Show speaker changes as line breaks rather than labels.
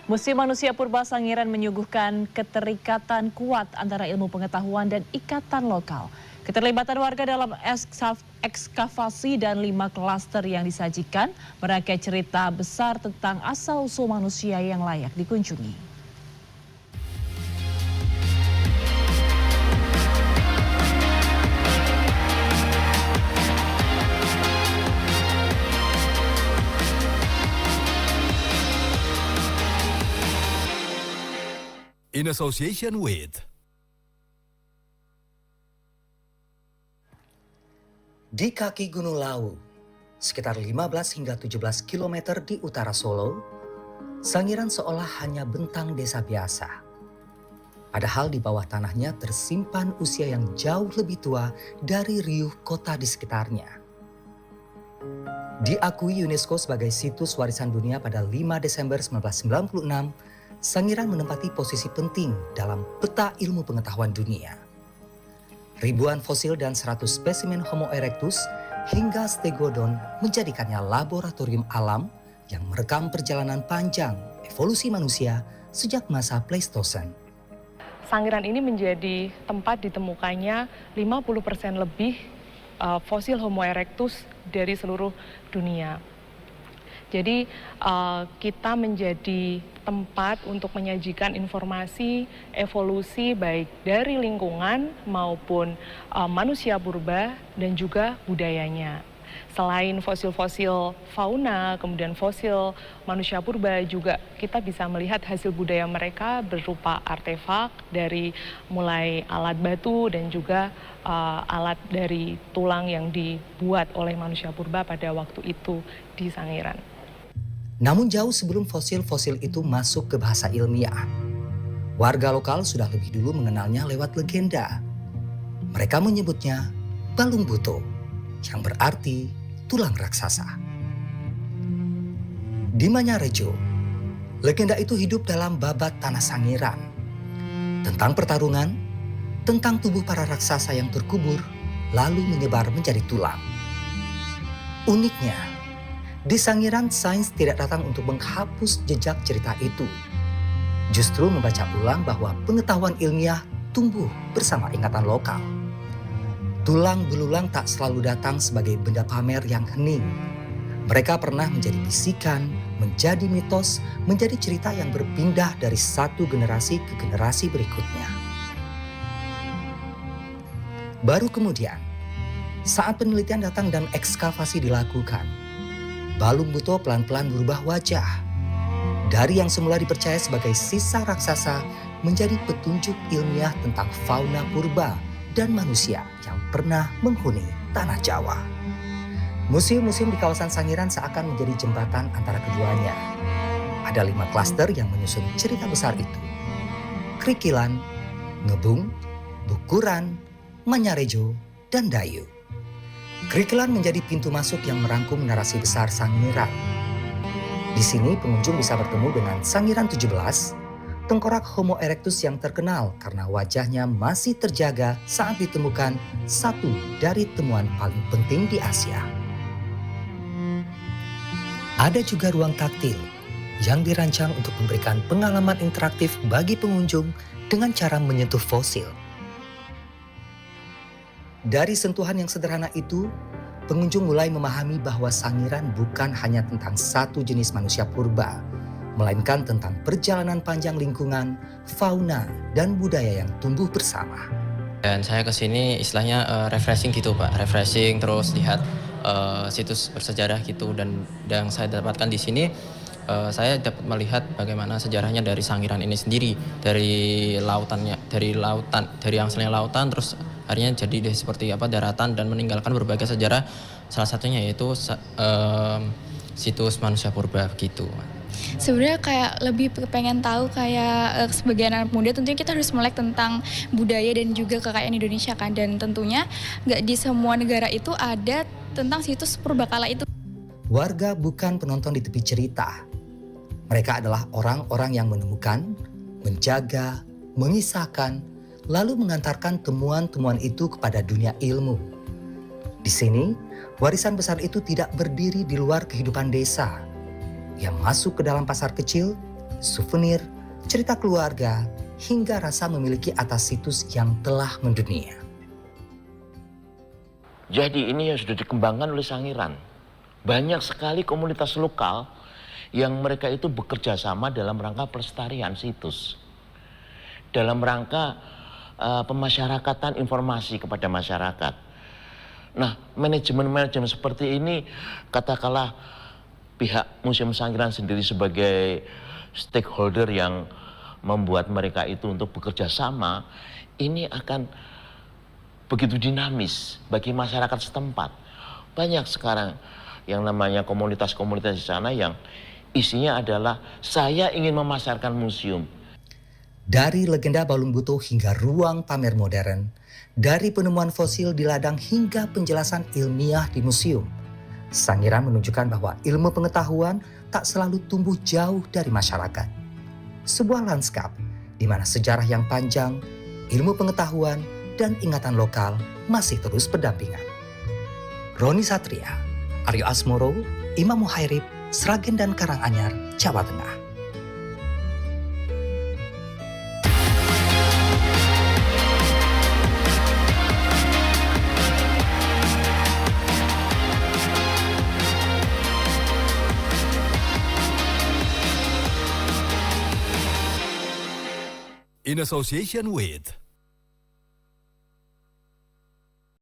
Museum Manusia Purba Sangiran menyuguhkan keterikatan kuat antara ilmu pengetahuan dan ikatan lokal. Keterlibatan warga dalam ekskavasi dan 5 klaster yang disajikan merangkai cerita besar tentang asal-usul manusia yang layak dikunjungi.
In association with
di kaki Gunung Lawu, sekitar 15 hingga 17 km di utara Solo, Sangiran seolah hanya bentang desa biasa. Padahal di bawah tanahnya tersimpan usia yang jauh lebih tua dari riuh kota di sekitarnya. Diakui UNESCO sebagai situs warisan dunia pada 5 Desember 1996, Sangiran menempati posisi penting dalam peta ilmu pengetahuan dunia. Ribuan fosil dan 100 spesimen Homo erectus hingga Stegodon menjadikannya laboratorium alam yang merekam perjalanan panjang evolusi manusia sejak masa Pleistosen.
Sangiran ini menjadi tempat ditemukannya 50% lebih fosil Homo erectus dari seluruh dunia. Jadi kita menjadi tempat untuk menyajikan informasi evolusi baik dari lingkungan maupun manusia purba dan juga budayanya. Selain fosil-fosil fauna, kemudian fosil manusia purba juga kita bisa melihat hasil budaya mereka berupa artefak dari mulai alat batu dan juga alat dari tulang yang dibuat oleh manusia purba pada waktu itu di Sangiran.
Namun jauh sebelum fosil-fosil itu masuk ke bahasa ilmiah, warga lokal sudah lebih dulu mengenalnya lewat legenda. Mereka menyebutnya Balung Buto, yang berarti tulang raksasa. Di Manyarejo, legenda itu hidup dalam babat tanah Sangiran. Tentang pertarungan, tentang tubuh para raksasa yang terkubur, lalu menyebar menjadi tulang. Uniknya, di Sangiran, sains tidak datang untuk menghapus jejak cerita itu. Justru membaca ulang bahwa pengetahuan ilmiah tumbuh bersama ingatan lokal. Tulang belulang tak selalu datang sebagai benda pamer yang hening. Mereka pernah menjadi bisikan, menjadi mitos, menjadi cerita yang berpindah dari satu generasi ke generasi berikutnya. Baru kemudian, saat penelitian datang dan ekskavasi dilakukan, Balung Buto pelan-pelan berubah wajah. Dari yang semula dipercaya sebagai sisa raksasa menjadi petunjuk ilmiah tentang fauna purba dan manusia yang pernah menghuni tanah Jawa. Museum-museum di kawasan Sangiran seakan menjadi jembatan antara keduanya. Ada 5 klaster yang menyusun cerita besar itu. Krikilan, Ngebung, Bukuran, Manyarejo, dan Dayu. Krikilan menjadi pintu masuk yang merangkum narasi besar Sangiran. Di sini pengunjung bisa bertemu dengan Sangiran 17, tengkorak Homo erectus yang terkenal karena wajahnya masih terjaga saat ditemukan satu dari temuan paling penting di Asia. Ada juga ruang taktil yang dirancang untuk memberikan pengalaman interaktif bagi pengunjung dengan cara menyentuh fosil. Dari sentuhan yang sederhana itu, pengunjung mulai memahami bahwa Sangiran bukan hanya tentang satu jenis manusia purba, melainkan tentang perjalanan panjang lingkungan, fauna, dan budaya yang tumbuh bersama.
Dan saya kesini istilahnya refreshing gitu Pak, refreshing terus lihat situs bersejarah gitu, dan yang saya dapatkan di sini saya dapat melihat bagaimana sejarahnya dari Sangiran ini sendiri, dari asalnya lautan terus akhirnya jadi seperti apa daratan dan meninggalkan berbagai sejarah, salah satunya yaitu situs manusia purba gitu.
Sebenarnya kayak lebih pengen tahu kayak sebagai anak muda tentunya kita harus melek tentang budaya dan juga kekayaan Indonesia kan, dan tentunya nggak di semua negara itu ada tentang situs purbakala itu.
Warga bukan penonton di tepi cerita. Mereka adalah orang-orang yang menemukan, menjaga, mengisahkan, lalu mengantarkan temuan-temuan itu kepada dunia ilmu. Di sini, warisan besar itu tidak berdiri di luar kehidupan desa. Yang masuk ke dalam pasar kecil, souvenir, cerita keluarga, hingga rasa memiliki atas situs yang telah mendunia.
Jadi ini yang sudah dikembangkan oleh Sangiran. Banyak sekali komunitas lokal yang mereka itu bekerja sama dalam rangka pelestarian situs. Dalam rangka pemasyarakatan informasi kepada masyarakat. Nah, manajemen-manajemen seperti ini, katakanlah pihak Museum Sangiran sendiri sebagai stakeholder yang membuat mereka itu untuk bekerja sama, ini akan begitu dinamis bagi masyarakat setempat. Banyak sekarang yang namanya komunitas-komunitas di sana yang isinya adalah saya ingin memasarkan museum.
Dari legenda Balung Buto hingga ruang pamer modern, dari penemuan fosil di ladang hingga penjelasan ilmiah di museum, Sangiran menunjukkan bahwa ilmu pengetahuan tak selalu tumbuh jauh dari masyarakat. Sebuah lanskap di mana sejarah yang panjang, ilmu pengetahuan, dan ingatan lokal masih terus berdampingan. Roni Satria, Aryo Asmoro, Imam Muhairib, Sragen dan Karanganyar, Jawa Tengah.
In association with